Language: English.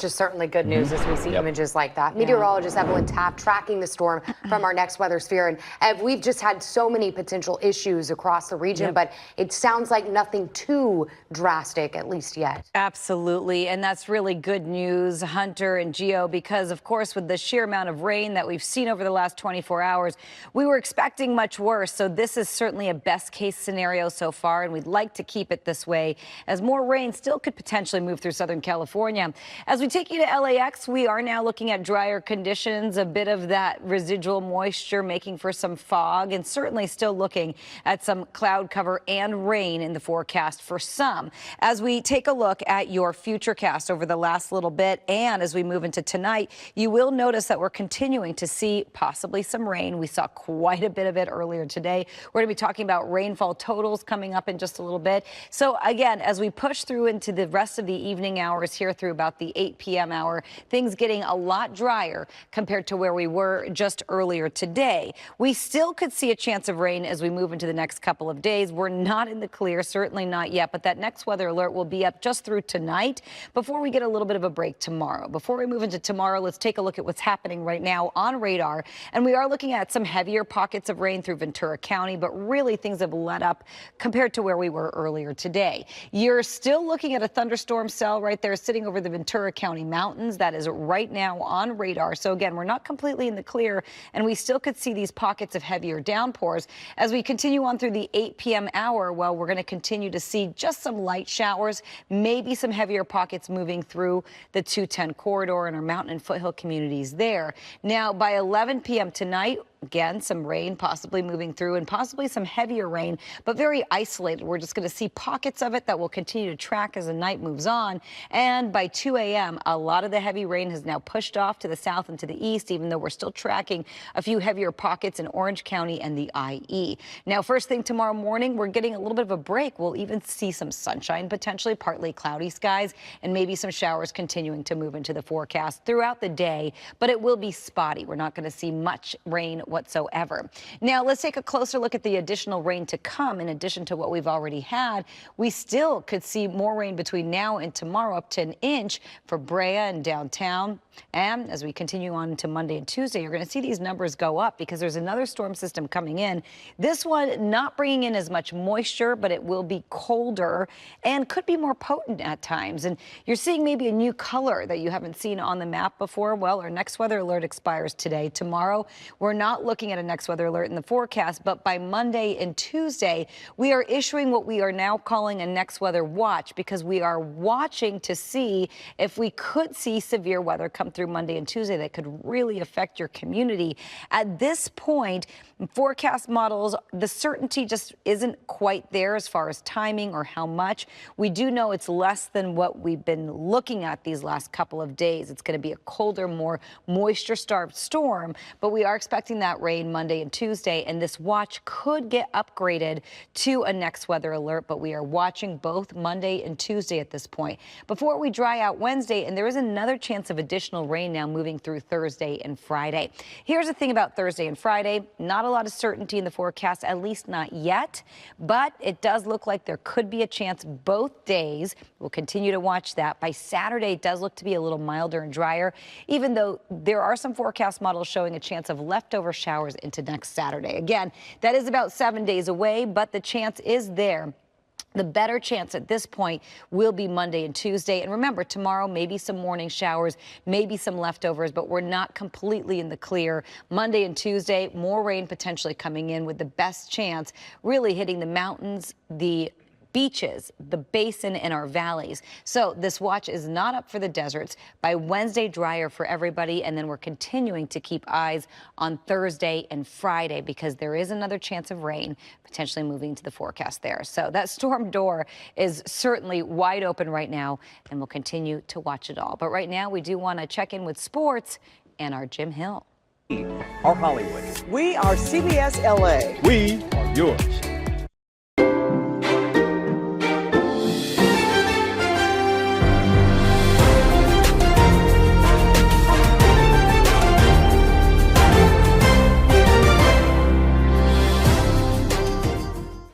Just certainly good news as we see images like that. Meteorologist Evelyn Taft tracking the storm from our next weather sphere. And we've just had so many potential issues across the region, but it sounds like nothing too drastic, at least yet. Absolutely. And that's really good news, Hunter and Gio, because, of course, with the sheer amount of rain that we've seen over the last 24 hours, we were expecting much worse. So this is certainly a best case scenario so far, and we'd like to keep it this way as more rain still could potentially move through Southern California. As we take you to LAX, we are now looking at drier conditions, a bit of that residual moisture making for some fog, and certainly still looking at some cloud cover and rain in the forecast for some. As we take a look at your futurecast over the last little bit, and as we move into tonight, you will notice that we're continuing to see possibly some rain. We saw quite a bit of it earlier today. We're going to be talking about rainfall totals coming up in just a little bit. So again, as we push through into the rest of the evening hours here through about the 8 p.m. hour, things getting a lot drier compared to where we were just earlier today. We still could see a chance of rain as we move into the next couple of days. We're not in the clear, certainly not yet, but that next weather alert will be up just through tonight before we get a little bit of a break tomorrow. Before we move into tomorrow, let's take a look at what's happening right now on radar. And we are looking at some heavier pockets of rain through Ventura County, but really things have let up compared to where we were earlier today. You're still looking at a thunderstorm cell right there sitting over the Ventura County mountains. That is right now on radar. So again, we're not completely in the clear, and we still could see these pockets of heavier downpours as we continue on through the 8 p.m. hour. Well, we're going to continue to see just some light showers, maybe some heavier pockets moving through the 210 corridor and our mountain and foothill communities there. Now, by 11 p.m. tonight, again, some rain possibly moving through and possibly some heavier rain, but very isolated. We're just going to see pockets of it that will continue to track as the night moves on. And by 2 a.m., a lot of the heavy rain has now pushed off to the south and to the east, even though we're still tracking a few heavier pockets in Orange County and the IE. Now, first thing tomorrow morning, we're getting a little bit of a break. We'll even see some sunshine, potentially partly cloudy skies, and maybe some showers continuing to move into the forecast throughout the day, but it will be spotty. We're not going to see much rain whatsoever. Now, let's take a closer look at the additional rain to come. In addition to what we've already had, we still could see more rain between now and tomorrow, up to an inch for Brea and downtown. And as we continue on to Monday and Tuesday, you're going to see these numbers go up because there's another storm system coming in. This one not bringing in as much moisture, but it will be colder and could be more potent at times. And you're seeing maybe a new color that you haven't seen on the map before. Well, our next weather alert expires today. Tomorrow, we're not looking at a next weather alert in the forecast, but by Monday and Tuesday, we are issuing what we are now calling a next weather watch, because we are watching to see if we could see severe weather come through Monday and Tuesday that could really affect your community. At this point, forecast models, the certainty just isn't quite there as far as timing or how much. We do know it's less than what we've been looking at these last couple of days. It's going to be a colder, more moisture-starved storm, but we are expecting that rain Monday and Tuesday, and this watch could get upgraded to a next weather alert, but we are watching both Monday and Tuesday at this point before we dry out Wednesday, and there is another chance of additional rain now moving through Thursday and Friday. Here's the thing about Thursday and Friday. Not a lot of certainty in the forecast, at least not yet, but it does look like there could be a chance both days. We'll continue to watch that. By Saturday, it does look to be a little milder and drier, even though there are some forecast models showing a chance of leftover showers into next Saturday. Again, that is about 7 days away, but the chance is there. The better chance at this point will be Monday and Tuesday. And remember, tomorrow, maybe some morning showers, maybe some leftovers, but we're not completely in the clear. Monday and Tuesday, more rain potentially coming in, with the best chance really hitting the mountains, the beaches, the basin, and our valleys. So this watch is not up for the deserts. By Wednesday, drier for everybody, and then we're continuing to keep eyes on Thursday and Friday because there is another chance of rain potentially moving to the forecast there. So that storm door is certainly wide open right now, and we'll continue to watch it all. But right now, we do want to check in with sports and our Jim Hill. Our Hollywood. We are CBS LA. We are yours.